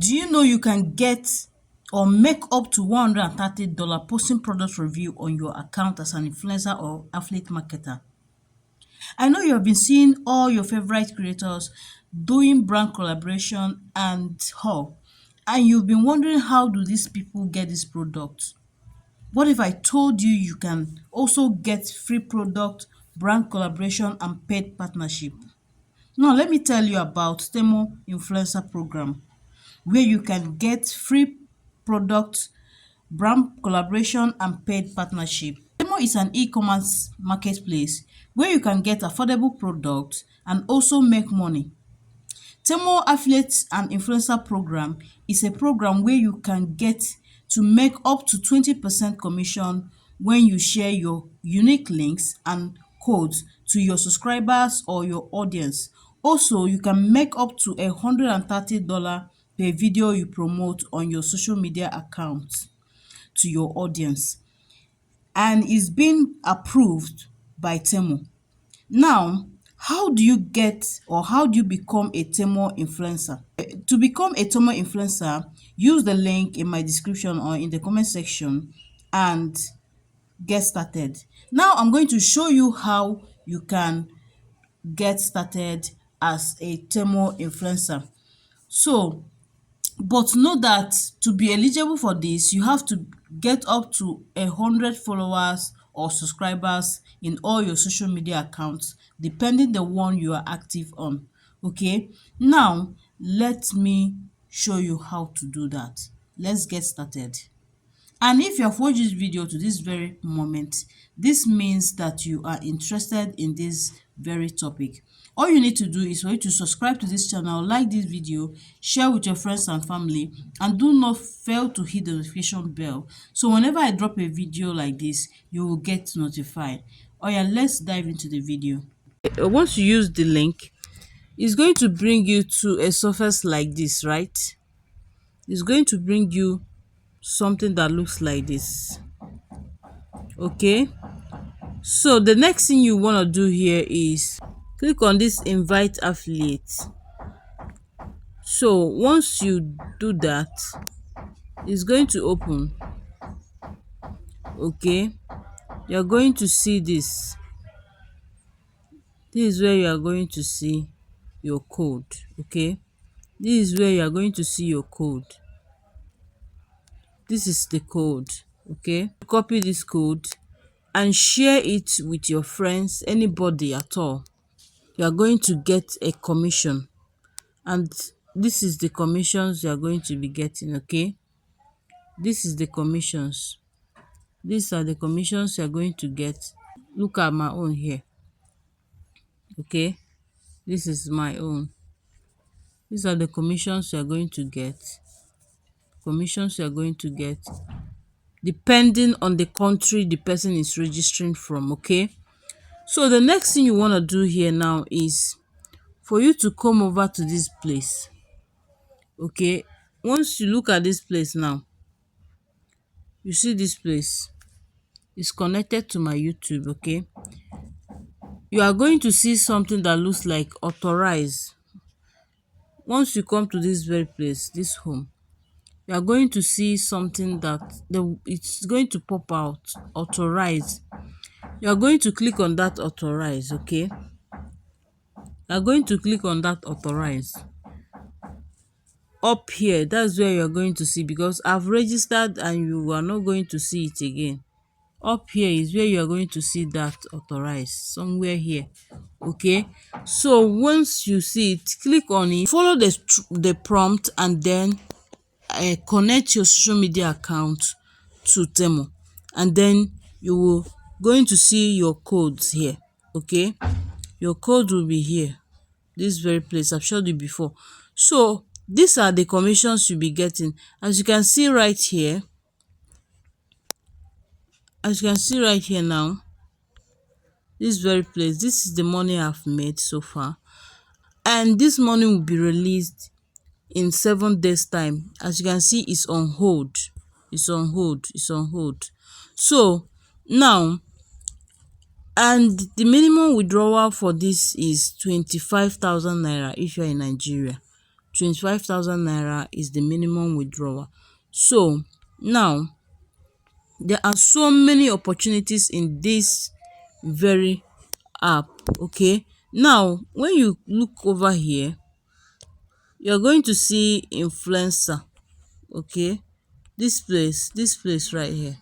Do you know you can get or make up to $130 posting product review on your account as an influencer or affiliate marketer? I know you have been seeing all your favorite creators doing brand collaboration and all, and you've been wondering, how do these people get these products? What if I told you you can also get free product, brand collaboration and paid partnership? Now let me tell you about Temu influencer program, where you can get free product, brand collaboration and paid partnership. Temu is an e-commerce marketplace where you can get affordable products and also make money. Temu affiliate and influencer program is a program where you can get to make up to 20% commission when you share your unique links and codes to your subscribers or your audience. Also, you can make up to $130 per video you promote on your social media account to your audience, and is being approved by Temu. Now, how do you get or how do you become a Temu influencer? To become a Temu influencer, use the link in my description or in the comment section and get started. Now I'm going to show you how you can get started as a Temu influencer. So, but know that to be eligible for this, you have to get up to 100 followers or subscribers in all your social media accounts, depending the one you are active on. Okay, now let me show you how to do that. Let's get started. And if you have watched this video to this very moment, this means that you are interested in this very topic. All you need to do is for you to subscribe to this channel, like this video, share with your friends and family, and do not fail to hit the notification bell. So whenever I drop a video like this, you will get notified. Oh yeah, let's dive into the video. Once you use the link, it's going to bring you to a surface like this, right? It's going to bring you something that looks like this. Okay, so the next thing you want to do here is click on this invite affiliate. So once you do that, it's going to open. Okay, you're going to see this. This is where you are going to see your code. Okay, this is where you are going to see your code. This is the code. Okay, copy this code and share it with your friends, anybody at all. You are going to get a commission, and this is the commissions you are going to be getting. Okay, this is the commissions. These are the commissions you are going to get. Look at my own here. Okay, this is my own. These are the commissions you are going to get. Commissions you are going to get depending on the country the person is registering from. Okay, so the next thing you want to do here now is for you to come over to this place. Okay, once you look at this place now, you see this place is connected to my YouTube. Okay, you are going to see something that looks like authorize. Once you come to this very place, this home, you are going to see something that it's going to pop out, authorize. You are going to click on that authorize. Okay, you are going to click on that authorize. Up here, that's where you are going to see, because I've registered and you are not going to see it again. Up here is where you are going to see that authorize, somewhere here. Okay, so once you see it, click on it, follow the prompt, and then connect your social media account to Temu, and then you will going to see your codes here. Okay, your code will be here, this very place. I've showed you before. So these are the commissions you'll be getting. As you can see right here, now, this very place, this is the money I've made so far, and this money will be released in 7 days time. As you can see, it's on hold. So now, and the minimum withdrawal for this is 25,000 naira if you're in Nigeria. 25,000 naira is the minimum withdrawal. So now there are so many opportunities in this very app. Okay, now when you look over here, you're going to see influencer. Okay, this place right here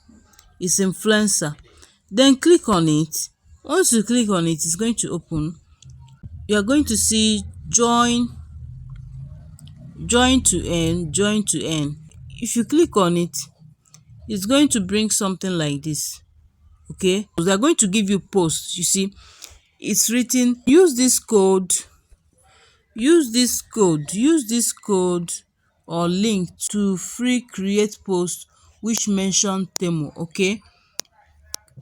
is influencer. Then click on it. Once you click on it, it's going to open. You're going to see join to earn, join to earn. If you click on it, it's going to bring something like this. Okay, they're going to give you posts. You see, it's written, use this code or link to free create post which mention Temu. Okay,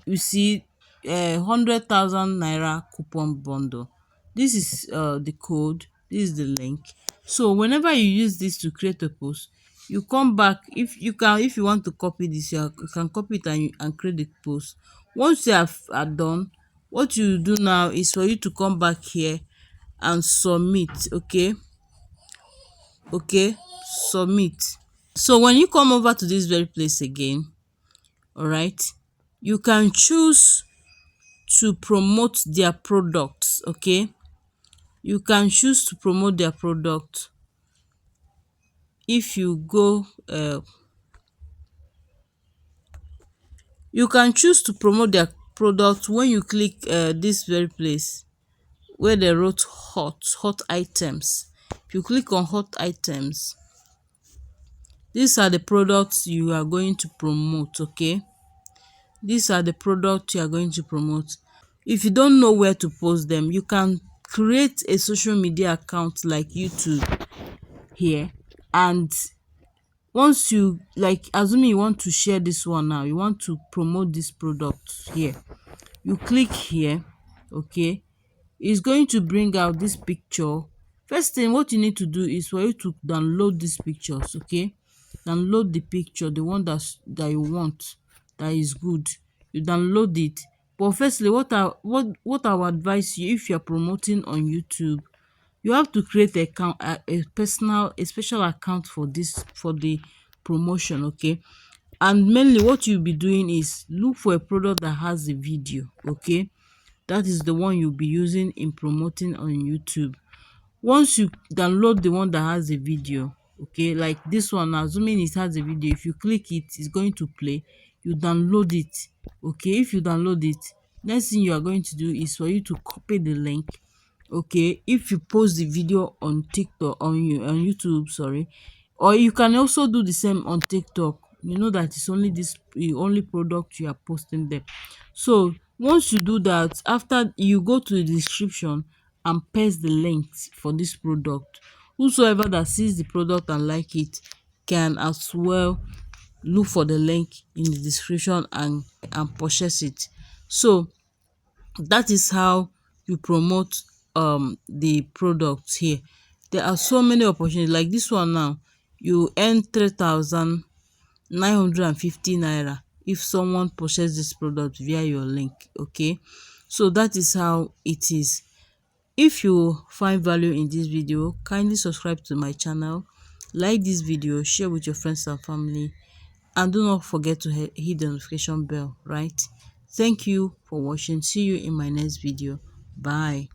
you see, 100,000 naira coupon bundle. This is the code, this is the link. So whenever you use this to create a post, you come back. If you want to copy this, you can copy it and create the post. Once you are done, what you do now is for you to come back here and submit. Okay, submit. So when you come over to this very place again, all right, you can choose to promote their products. Okay, you can choose to promote their product. If you go you can choose to promote their product when you click this very place where they wrote hot items. If you click on hot items, these are the products you are going to promote. Okay, these are the products you are going to promote. If you don't know where to post them, you can create a social media account like YouTube here. And once you, like, assuming you want to share this one, now you want to promote this product here, you click here. Okay, it's going to bring out this picture. First thing what you need to do is for you to download these pictures. Okay, download the picture, the one that you want, that is good. You download it. But firstly, what I would advise you, if you're promoting on YouTube, you have to create a special account for the promotion. Okay, and mainly what you'll be doing is look for a product that has a video. Okay, that is the one you'll be using in promoting on YouTube. Once you download the one that has a video, okay, like this one, assuming it has a video, if you click it, it's going to play. You download it. Okay, if you download it, next thing you are going to do is for you to copy the link. Okay, if you post the video on TikTok, on YouTube, sorry, or you can also do the same on TikTok. You know that it's only the only product you are posting there. So once you do that, after you go to the description and paste the links for this product, whosoever that sees the product and like it can as well look for the link in the description and purchase it. So that is how you promote the products here. There are so many opportunities like this one. Now you earn 3,950 naira if someone purchase this product via your link. Okay, so that is how it is. If you find value in this video, kindly subscribe to my channel, like this video, share with your friends and family, and do not forget to hit the notification bell. Right, thank you for watching. See you in my next video. Bye.